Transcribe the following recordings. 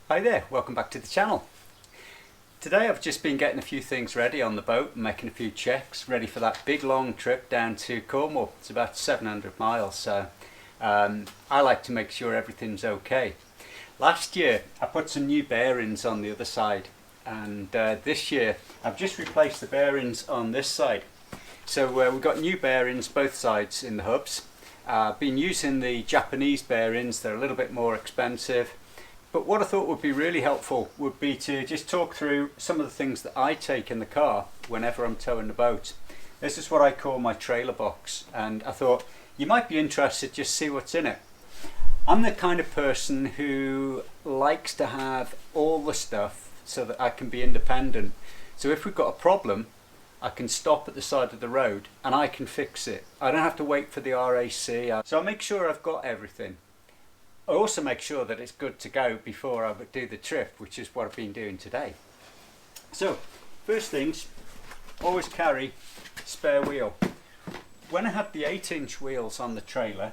Hi there, welcome back to the channel. Today I've just been getting a few things ready on the boat, making a few checks, ready for that big long trip down to Cornwall. It's about 700 miles, so I like to make sure everything's okay. Last year I put some new bearings on the other side, and this year I've just replaced the bearings on this side. So we've got new bearings both sides in the hubs. I've been using the Japanese bearings, they're a little bit more expensive. But what I thought would be really helpful would be to just talk through some of the things that I take in the car whenever I'm towing the boat. This is what I call my trailer box, and I thought you might be interested, just see what's in it. I'm the kind of person who likes to have all the stuff so that I can be independent. So if we've got a problem, I can stop at the side of the road and I can fix it. I don't have to wait for the RAC. So I make sure I've got everything. I also make sure that it's good to go before I do the trip, which is what I've been doing today. So, first things, always carry spare wheel. When I had the 8-inch wheels on the trailer,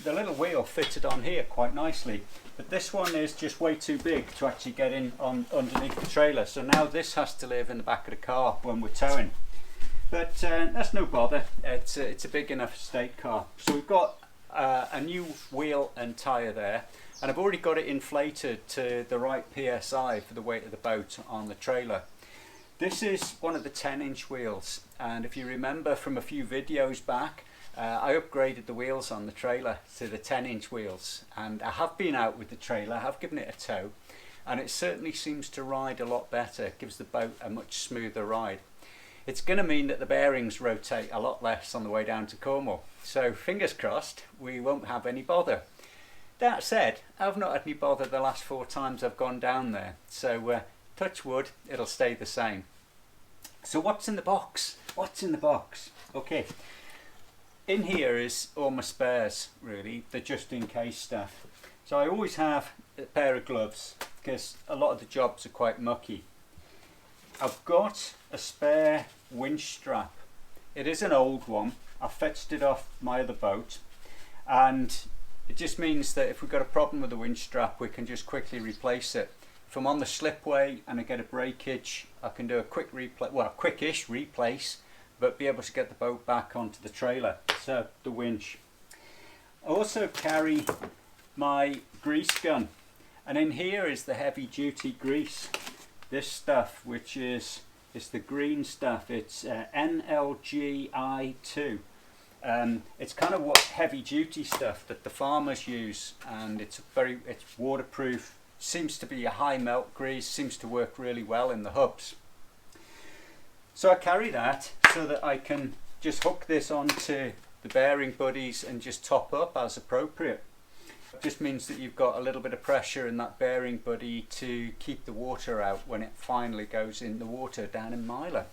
the little wheel fitted on here quite nicely, but this one is just way too big to actually get in on underneath the trailer. So now this has to live in the back of the car when we're towing. But that's no bother, it's a big enough estate car. So we've got a new wheel and tyre there, and I've already got it inflated to the right PSI for the weight of the boat on the trailer. This is one of the 10-inch wheels, and if you remember from a few videos back, I upgraded the wheels on the trailer to the 10-inch wheels, and I have been out with the trailer, I have given it a tow, and it certainly seems to ride a lot better. It gives the boat a much smoother ride. It's going to mean that the bearings rotate a lot less on the way down to Cornwall. So fingers crossed, we won't have any bother. That said, I've not had any bother the last 4 times I've gone down there. So touch wood, it'll stay the same. So what's in the box? What's in the box? Okay, in here is all my spares really, the just in case stuff. So I always have a pair of gloves because a lot of the jobs are quite mucky. I've got a spare winch strap. It is an old one. I fetched it off my other boat, and it just means that if we've got a problem with the winch strap, we can just quickly replace it. If I'm on the slipway and I get a breakage, I can do a quick replace, well, a quickish replace, but be able to get the boat back onto the trailer. So the winch. I also carry my grease gun, and in here is the heavy duty grease. This stuff, which is the green stuff, it's NLGI2. It's kind of what heavy duty stuff that the farmers use, and it's waterproof, seems to be a high melt grease, seems to work really well in the hubs. So I carry that so that I can just hook this onto the bearing buddies and just top up as appropriate. It just means that you've got a little bit of pressure in that bearing buddy to keep the water out when it finally goes in the water down in Myla.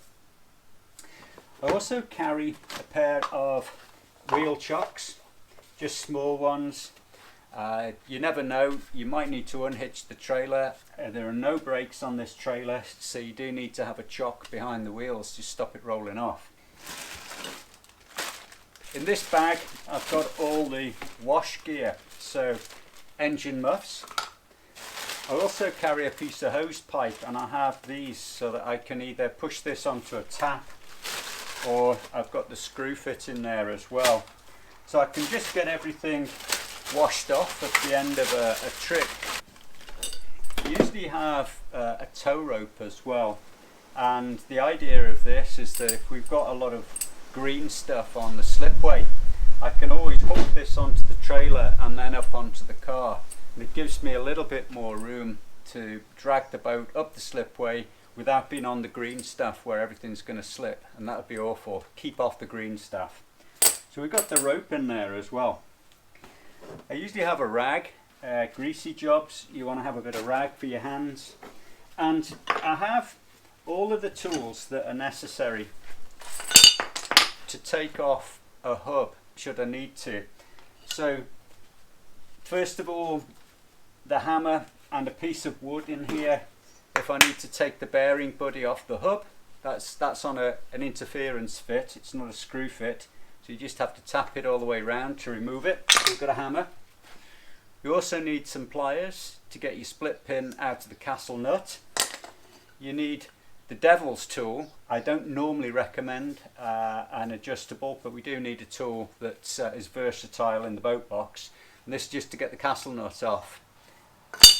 I also carry a pair of wheel chocks, just small ones. You never know, you might need to unhitch the trailer. There are no brakes on this trailer, so you do need to have a chock behind the wheels to stop it rolling off. In this bag I've got all the wash gear, so engine muffs. I also carry a piece of hose pipe, and I have these so that I can either push this onto a tap, or I've got the screw fit in there as well. So I can just get everything washed off at the end of a trip. I usually have a tow rope as well, and the idea of this is that if we've got a lot of green stuff on the slipway, I can always hook this onto the trailer and then up onto the car, and it gives me a little bit more room to drag the boat up the slipway without being on the green stuff where everything's going to slip, and that would be awful. Keep off the green stuff. So we've got the rope in there as well. I usually have a rag, greasy jobs, you want to have a bit of rag for your hands, and I have all of the tools that are necessary to take off a hub should I need to. So first of all, the hammer and a piece of wood in here if I need to take the bearing buddy off the hub. That's on an interference fit, it's not a screw fit, so you just have to tap it all the way around to remove it. We've got a hammer. You also need some pliers to get your split pin out of the castle nut. You need the devil's tool. I don't normally recommend an adjustable, but we do need a tool that is versatile in the boat box. And this is just to get the castle nut off.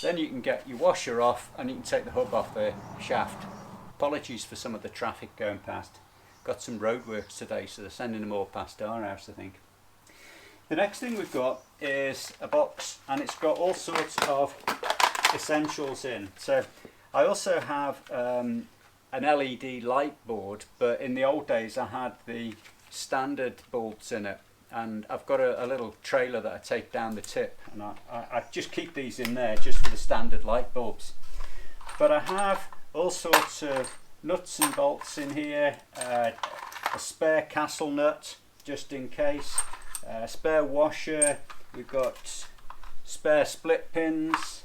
Then you can get your washer off and you can take the hub off the shaft. Apologies for some of the traffic going past. Got some roadworks today, so they're sending them all past our house, I think. The next thing we've got is a box, and it's got all sorts of essentials in. So I also have an LED light board, but in the old days I had the standard bolts in it, and I've got a little trailer that I take down the tip, and I just keep these in there just for the standard light bulbs. But I have all sorts of nuts and bolts in here, a spare castle nut just in case, a spare washer, we've got spare split pins.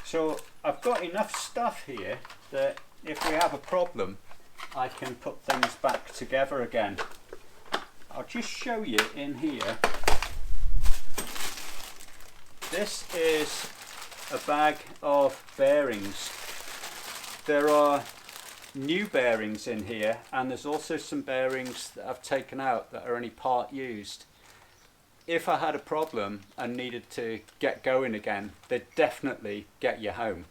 So I've got enough stuff here that if we have a problem I can put things back together again. I'll just show you in here. This is a bag of bearings. There are new bearings in here, and there's also some bearings that I've taken out that are only part used. If I had a problem and needed to get going again, they'd definitely get you home,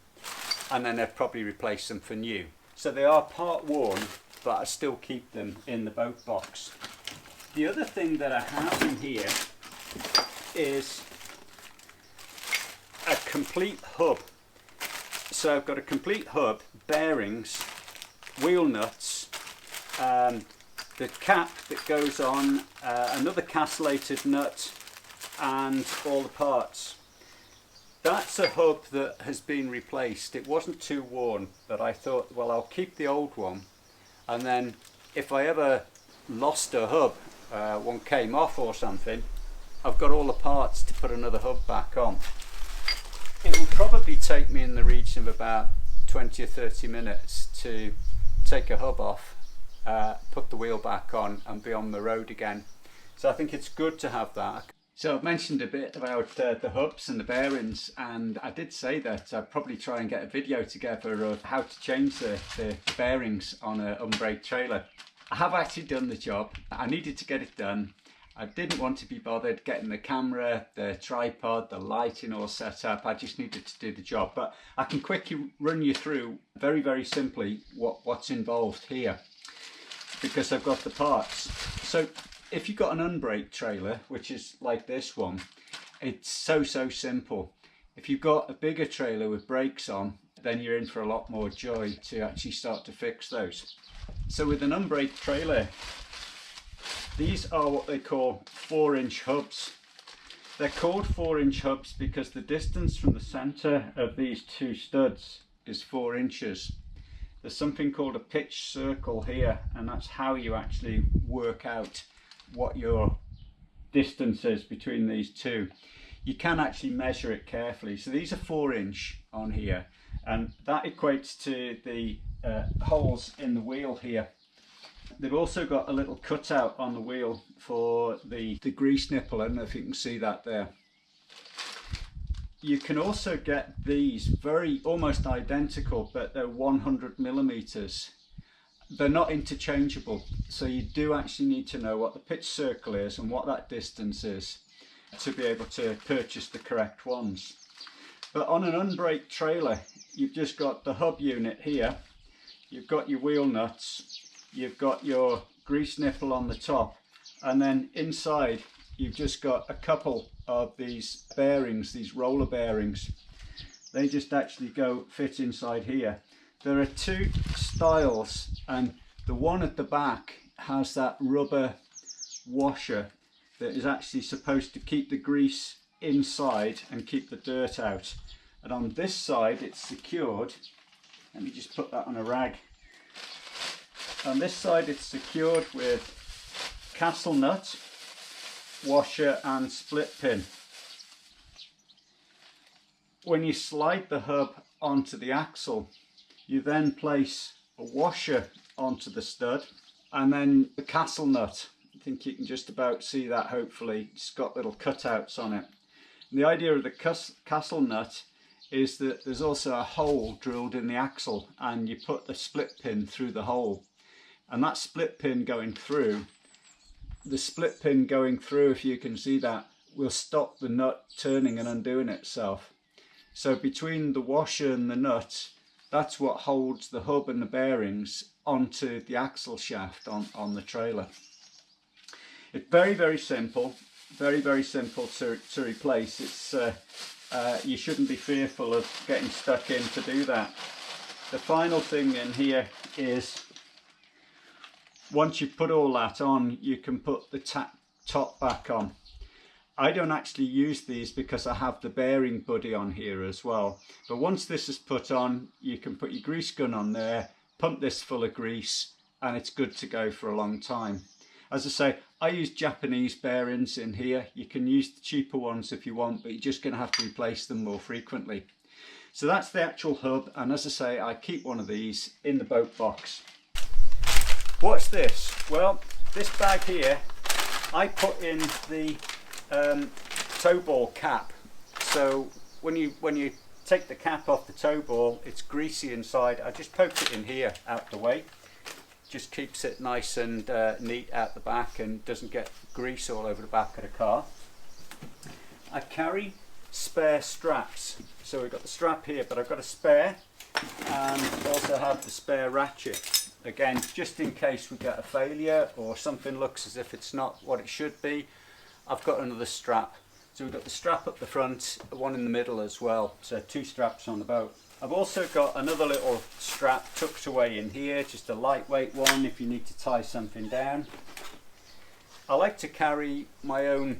and then I'd probably replace them for new. So they are part worn, but I still keep them in the boat box. The other thing that I have in here is a complete hub. So I've got a complete hub, bearings, wheel nuts, the cap that goes on, another castellated nut, and all the parts. That's a hub that has been replaced. It wasn't too worn, but I thought, well, I'll keep the old one, and then if I ever lost a hub, one came off or something, I've got all the parts to put another hub back on. It will probably take me in the region of about 20 or 30 minutes to take a hub off, put the wheel back on and be on the road again. So I think it's good to have that. So I've mentioned a bit about the hubs and the bearings, and I did say that I'd probably try and get a video together of how to change the bearings on an unbrake trailer. I have actually done the job. I needed to get it done. I didn't want to be bothered getting the camera, the tripod, the lighting all set up. I just needed to do the job. But I can quickly run you through very, very simply what's involved here, because I've got the parts. So if you've got an unbrake trailer, which is like this one, it's so simple. If you've got a bigger trailer with brakes on, then you're in for a lot more joy to actually start to fix those. So with an unbrake trailer, these are what they call 4-inch hubs. They're called 4-inch hubs because the distance from the center of these two studs is 4 inches. There's something called a pitch circle here, and that's how you actually work out what your distance is between these two. You can actually measure it carefully. So these are 4-inch on here, and that equates to the holes in the wheel here. They've also got a little cutout on the wheel for the grease nipple. I don't know if you can see that there. You can also get these almost identical, but they're 100 millimeters. They're not interchangeable, so you do actually need to know what the pitch circle is and what that distance is to be able to purchase the correct ones. But on an unbrake trailer, you've just got the hub unit here, you've got your wheel nuts, you've got your grease nipple on the top, and then inside you've just got a couple of these bearings, these roller bearings. They just actually fit inside here. There are two styles, and the one at the back has that rubber washer that is actually supposed to keep the grease inside and keep the dirt out. And on this side it's secured. Let me just put that on a rag. On this side it's secured with castle nut, washer and split pin. When you slide the hub onto the axle, you then place a washer onto the stud, and then the castle nut. I think you can just about see that, hopefully. It's got little cutouts on it. The idea of the castle nut is that there's also a hole drilled in the axle, and you put the split pin through the hole, and that split pin going through, if you can see that, will stop the nut turning and undoing itself. So between the washer and the nut, that's what holds the hub and the bearings onto the axle shaft on the trailer. It's very, very simple, very simple to replace. It's you shouldn't be fearful of getting stuck in to do that. The final thing in here is, once you've put all that on, you can put the top back on. I don't actually use these because I have the bearing buddy on here as well. But once this is put on, you can put your grease gun on there, pump this full of grease, and it's good to go for a long time. As I say, I use Japanese bearings in here. You can use the cheaper ones if you want, but you're just going to have to replace them more frequently. So that's the actual hub, and as I say, I keep one of these in the boat box. What's this? Well, this bag here, I put in the tow ball cap. So when you take the cap off the tow ball, it's greasy inside. I just poke it in here out the way. Just keeps it nice and neat out the back and doesn't get grease all over the back of the car. I carry spare straps. So we've got the strap here, but I've got a spare, and also have the spare ratchet. Again, just in case we get a failure or something looks as if it's not what it should be, I've got another strap. So we've got the strap up the front, one in the middle as well. So 2 straps on the boat. I've also got another little strap tucked away in here, just a lightweight one if you need to tie something down. I like to carry my own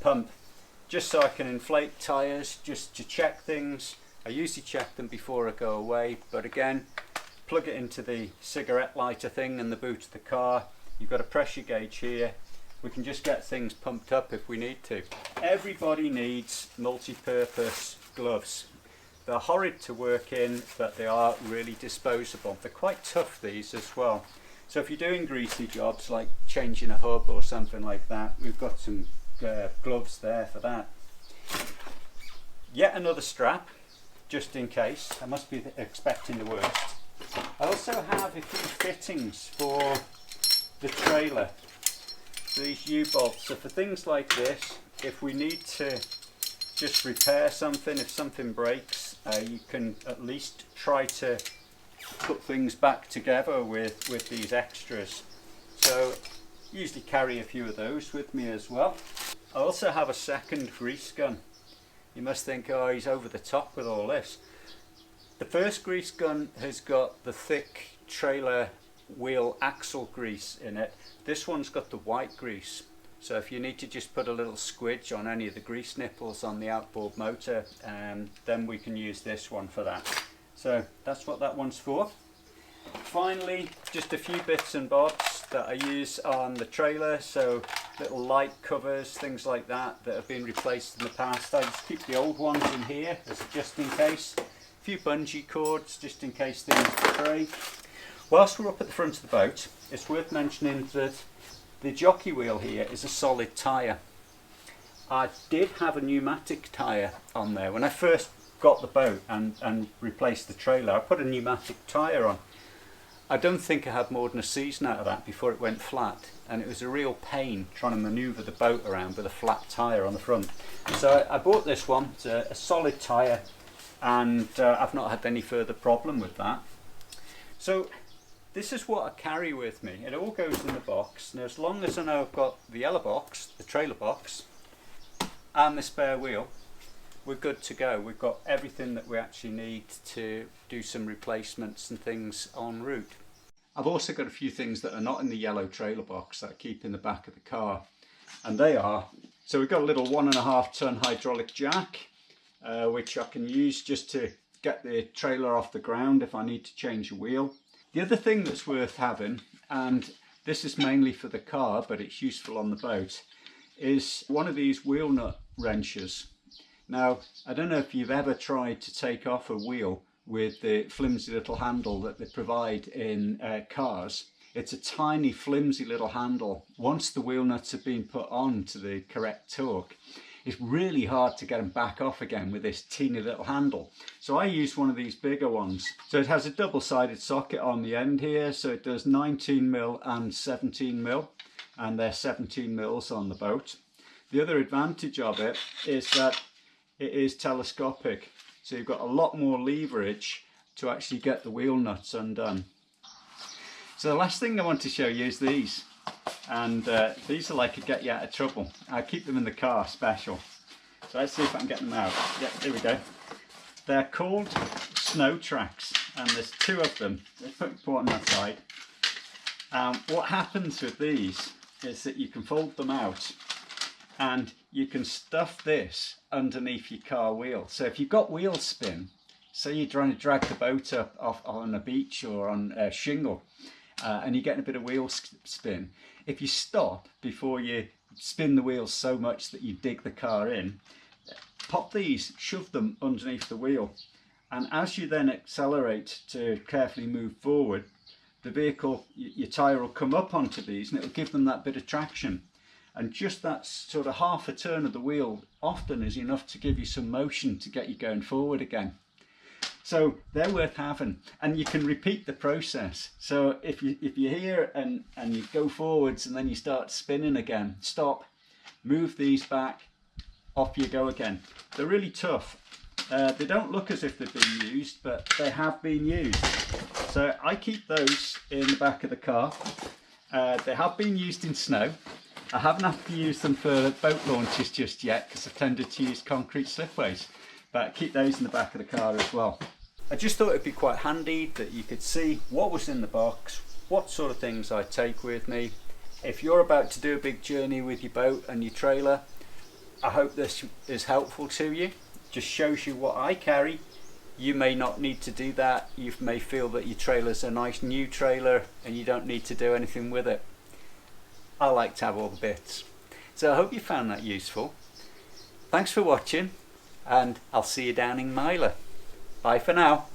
pump, just so I can inflate tyres, just to check things. I usually check them before I go away, but again, plug it into the cigarette lighter thing in the boot of the car. You've got a pressure gauge here. We can just get things pumped up if we need to. Everybody needs multi-purpose gloves. They're horrid to work in, but they are really disposable. They're quite tough, these as well. So if you're doing greasy jobs like changing a hub or something like that, we've got some gloves there for that. Yet another strap, just in case. I must be expecting the worst. I also have a few fittings for the trailer. These U-bolts. So for things like this, if we need to just repair something, if something breaks, you can at least try to put things back together with these extras. So usually carry a few of those with me as well. I also have a second grease gun. You must think, oh, he's over the top with all this. The first grease gun has got the thick trailer wheel axle grease in it. This one's got the white grease. So if you need to just put a little squidge on any of the grease nipples on the outboard motor, then we can use this one for that. So that's what that one's for. Finally, just a few bits and bobs that I use on the trailer. So little light covers, things like that that have been replaced in the past. I just keep the old ones in here as just in case. A few bungee cords just in case things break. Whilst we're up at the front of the boat, it's worth mentioning that the jockey wheel here is a solid tyre. I did have a pneumatic tyre on there. When I first got the boat and replaced the trailer, I put a pneumatic tyre on. I don't think I had more than a season out of that before it went flat, and it was a real pain trying to manoeuvre the boat around with a flat tyre on the front. So I bought this one. It's a solid tyre, and I've not had any further problem with that. So this is what I carry with me. It all goes in the box. Now, as long as I know I've got the yellow box, the trailer box, and the spare wheel, we're good to go. We've got everything that we actually need to do some replacements and things en route. I've also got a few things that are not in the yellow trailer box that I keep in the back of the car, and they are, so we've got a little 1.5 ton hydraulic jack, which I can use just to get the trailer off the ground if I need to change a wheel. The other thing that's worth having, and this is mainly for the car but it's useful on the boat, is one of these wheel nut wrenches. Now, I don't know if you've ever tried to take off a wheel with the flimsy little handle that they provide in cars. It's a tiny flimsy little handle. Once the wheel nuts have been put on to the correct torque, it's really hard to get them back off again with this teeny little handle. So I used one of these bigger ones. So it has a double-sided socket on the end here, so it does 19mm and 17mm, and they're 17mm on the boat. The other advantage of it is that it is telescopic, so you've got a lot more leverage to actually get the wheel nuts undone. So the last thing I want to show you is these. And these are like a get you out of trouble. I keep them in the car special. So let's see if I can get them out. Yeah, here we go. They're called snow tracks, and there's two of them. Let's put one on that side. What happens with these is that you can fold them out and you can stuff this underneath your car wheel. So if you've got wheel spin, say you're trying to drag the boat up off on a beach or on a shingle, and you're getting a bit of wheel spin, if you stop before you spin the wheels so much that you dig the car in, pop these, shove them underneath the wheel, and as you then accelerate to carefully move forward, the vehicle, your tyre will come up onto these and it'll give them that bit of traction. And just that sort of half a turn of the wheel often is enough to give you some motion to get you going forward again. So they're worth having, and you can repeat the process. So if you're here and you go forwards and then you start spinning again, stop, move these back, off you go again. They're really tough. They don't look as if they've been used, but they have been used. So I keep those in the back of the car. They have been used in snow. I haven't had to use them for boat launches just yet because I've tended to use concrete slipways, but keep those in the back of the car as well. I just thought it'd be quite handy that you could see what was in the box, what sort of things I take with me. If you're about to do a big journey with your boat and your trailer, I hope this is helpful to you. Just shows you what I carry. You may not need to do that. You may feel that your trailer's a nice new trailer and you don't need to do anything with it. I like to have all the bits. So I hope you found that useful. Thanks for watching, and I'll see you down in Myla. Bye for now.